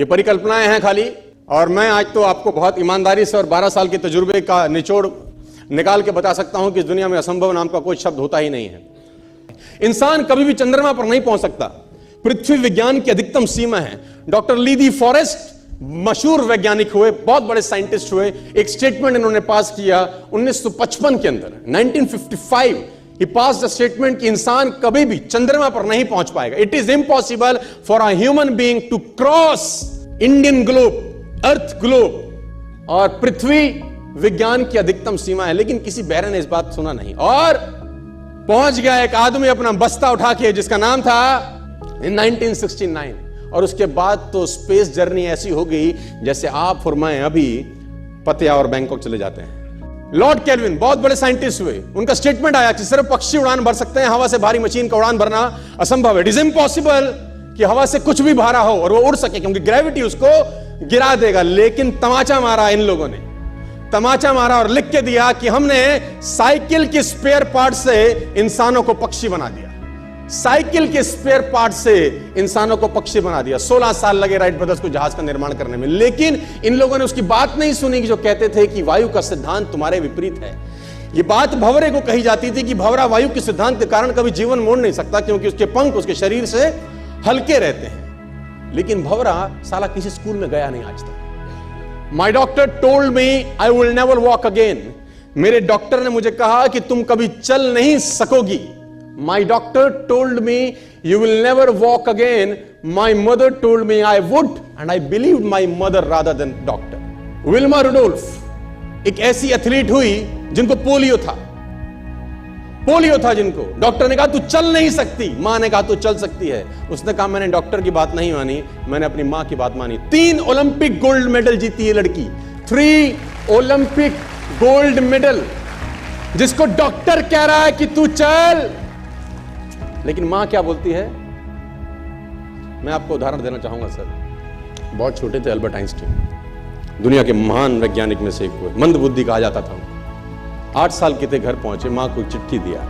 ये परिकल्पनाएं हैं खाली। और मैं आज तो आपको बहुत ईमानदारी से और 12 साल के तजुर्बे का निचोड़ निकाल के बता सकता हूं कि इस दुनिया में असंभव नाम का कोई शब्द होता ही नहीं है। इंसान कभी भी चंद्रमा पर नहीं पहुंच सकता। पृथ्वी विज्ञान की अधिकतम सीमा है। डॉक्टर ली दी फॉरेस्ट मशहूर वैज्ञानिक हुए, बहुत बड़े साइंटिस्ट हुए। एक स्टेटमेंट इन्होंने पास किया 1955 के अंदर, 1955 ही पास द स्टेटमेंट कि इंसान कभी भी चंद्रमा पर नहीं पहुंच पाएगा। It is impossible for a human being to cross Indian globe, earth globe. और पृथ्वी विज्ञान की अधिकतम सीमा है, लेकिन किसी बहरे ने इस बात सुना नहीं। और पहुंच गया एक आदमी अपना बस्ता उठा के, जिसका नाम था इन 1969। और उसके बाद तो स्पेस जर्नी ऐसी हो गई जैसे आप और मैं अभी पतिया और बैंकॉक चले जाते हैं। लॉर्ड केल्विन बहुत बड़े साइंटिस्ट हुए, उनका स्टेटमेंट आया कि सिर्फ पक्षी उड़ान भर सकते हैं, हवा से भारी मशीन का उड़ान भरना असंभव है। इट इज इम्पॉसिबल कि हवा से कुछ भी भारा हो और वो उड़ सके, क्योंकि ग्रेविटी उसको गिरा देगा। लेकिन तमाचा मारा इन लोगों ने, तमाचा मारा और लिख के दिया कि हमने साइकिल के स्पेयर पार्ट से इंसानों को पक्षी बना दिया। साइकिल के स्पेयर पार्ट से इंसानों को पक्षी बना दिया। 16 साल लगे राइट ब्रदर्स को जहाज का निर्माण करने में, लेकिन इन लोगों ने उसकी बात नहीं सुनी कि जो कहते थे कि वायु का सिद्धांत तुम्हारे विपरीत है। यह बात भंवरे को कही जाती थी कि भंवरा वायु के सिद्धांत के कारण कभी जीवन मोड़ नहीं सकता, क्योंकि उसके पंख उसके शरीर से हल्के रहते हैं। लेकिन भंवरा साला किसी स्कूल में गया नहीं आज तक। My doctor told me I will never walk again. मेरे डॉक्टर ने मुझे कहा कि तुम कभी चल नहीं सकोगी। My doctor told me you will never walk again. My mother told me I would, and I believe my mother rather than doctor. Wilma Rudolph एक ऐसी एथलीट हुई जिनको पोलियो था, जिनको डॉक्टर ने कहा तू चल नहीं सकती, मां ने कहा तू चल सकती है। उसने कहा मैंने डॉक्टर की बात नहीं मानी, मैंने अपनी मां की बात मानी। 3 ओलंपिक गोल्ड मेडल जीती है लड़की, 3 ओलंपिक गोल्ड मेडल, जिसको डॉक्टर कह रहा है कि तू चल। लेकिन मां क्या बोलती है? मैं आपको उदाहरण देना चाहूंगा सर। बहुत छोटे थे अल्बर्ट आइंस्टीन, दुनिया के महान वैज्ञानिक में से एक हुए, मंदबुद्धि कहा जाता था। 8 साल के थे, घर पहुंचे, मां को चिट्ठी दिया।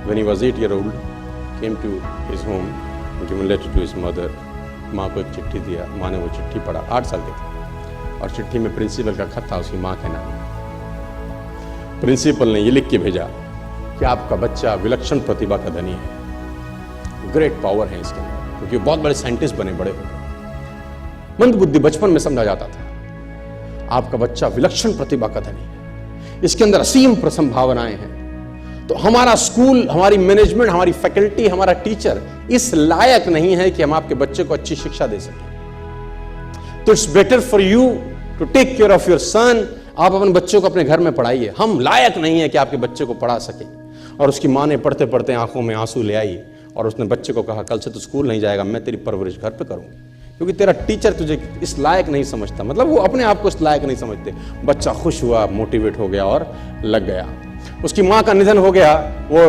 When he was 8 years old, came to his home, given letter to his mother. मां को एक चिट्ठी दिया, मां ने वो चिट्ठी पढ़ा। 8 साल के थे और चिट्ठी में प्रिंसिपल का खत था उसकी मां के नाम। प्रिंसिपल ने ये लिख के भेजा कि आपका बच्चा विलक्षण प्रतिभा का धनी है, ग्रेट पावर है इसके अंदर, क्योंकि बहुत बड़े साइंटिस्ट बने, बड़े हो गए। मंदबुद्धि बचपन में समझा जाता था। आपका बच्चा विलक्षण प्रतिभा का धनी है, इसके अंदर असीम संभावनाएं हैं। तो हमारा स्कूल, हमारी मैनेजमेंट, हमारी फैकल्टी, हमारा टीचर इस लायक नहीं है कि हम आपके बच्चे को अच्छी शिक्षा दे सकें। तो it's better for you to take care of your son. आप अपने बच्चों को अपने घर में पढ़ाइए। हम लायक नहीं है कि आपके बच्चे को पढ़ा सके। और उसकी मां ने पढ़ते पढ़ते आंखों में आंसू ले आई और उसने बच्चे को कहा कल से तो स्कूल नहीं जाएगा, मैं तेरी परवरिश घर पे करूंगी, क्योंकि तेरा टीचर तुझे इस लायक नहीं समझता। मतलब वो अपने आप को इस लायक नहीं समझते। बच्चा खुश हुआ, मोटिवेट हो गया और लग गया। उसकी मां का निधन हो गया। वो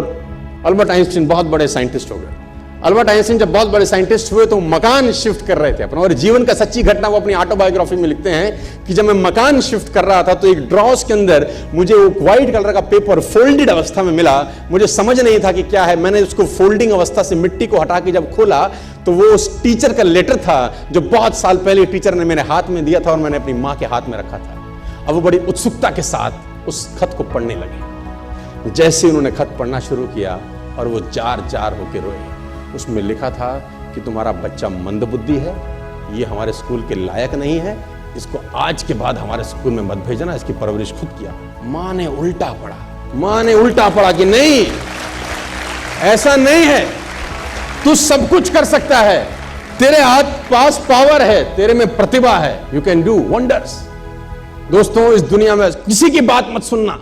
अल्बर्ट आइंस्टीन बहुत बड़े साइंटिस्ट हो गए। अल्बर्ट आइंस्टीन जब बहुत बड़े साइंटिस्ट हुए तो मकान शिफ्ट कर रहे थे अपना, और जीवन का सच्ची घटना वो अपनी ऑटोबायोग्राफी में लिखते हैं कि जब मैं मकान शिफ्ट कर रहा था तो एक ड्रॉस के अंदर मुझे वो व्हाइट कलर का पेपर फोल्डेड अवस्था में मिला। मुझे समझ नहीं था कि क्या है। मैंने उसको फोल्डिंग अवस्था से मिट्टी को हटा के जब खोला तो वो उस टीचर का लेटर था जो बहुत साल पहले टीचर ने मेरे हाथ में दिया था और मैंने अपनी मां के हाथ में रखा था। अब वो बड़ी उत्सुकता के साथ उस खत को पढ़ने लगे। जैसे उन्होंने खत पढ़ना शुरू किया और वो जार जार होके रोए। उसमें लिखा था कि तुम्हारा बच्चा मंदबुद्धि है, ये हमारे स्कूल के लायक नहीं है, इसको आज के बाद हमारे स्कूल में मत भेजना, इसकी परवरिश खुद किया। मां ने उल्टा पढ़ा, मां ने उल्टा पढ़ा कि नहीं, ऐसा नहीं है, तू सब कुछ कर सकता है, तेरे हाथ पास पावर है, तेरे में प्रतिभा है, यू कैन डू वंडर्स। दोस्तों, इस दुनिया में किसी की बात मत सुनना।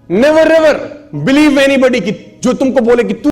नेवर एवर बिलीव एनीबॉडी कि जो तुमको बोले कि तू